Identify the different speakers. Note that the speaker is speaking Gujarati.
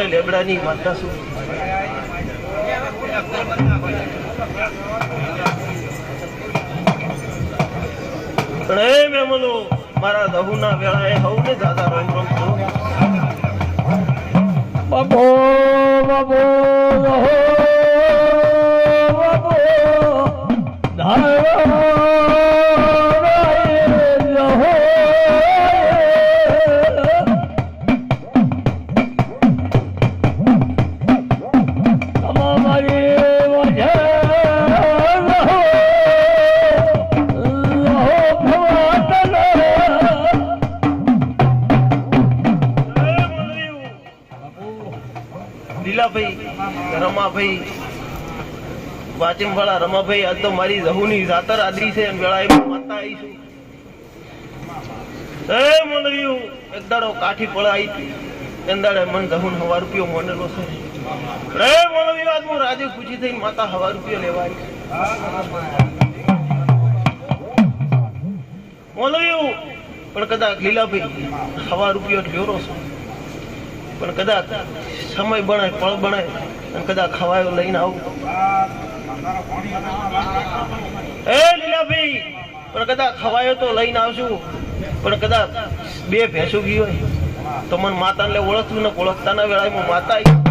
Speaker 1: લેબડાની માતા છું પણ એ મેમલો મારા દહુના વેળાએ હવને દાદા રામ રામ કરો બાબો બાબો બાબો રમાભાઈ વાચમ વાળા રમાભાઈ આજ તો મારી રહુની જાતર આદરી છે અને વેળાએ માતા આવી છું એ મંડળિયું એક દાડો કાઠી પળા આવી એંદાડે મન રહુન હવા રૂપિયો મોનેલો છે રે મંડળિયું આજ હું રાજે ખુશી થઈ માતા હવા રૂપિયો લેવા આવી મંડળિયું પણ કદાચ લીલાભાઈ હવા રૂપિયો લ્યોરો છે પણ કદાચ સમય બનાય પળ બનાય અને કદાચ ખવાયો લઈને આવું એ લીલાભાઈ પણ કદાચ ખવાયો તો લઈને આવશું પણ કદાચ બે ભેંસો ગઈ હોય તો મને માતાને ઓળખતું ને ઓળખતાના વેળામાં માતા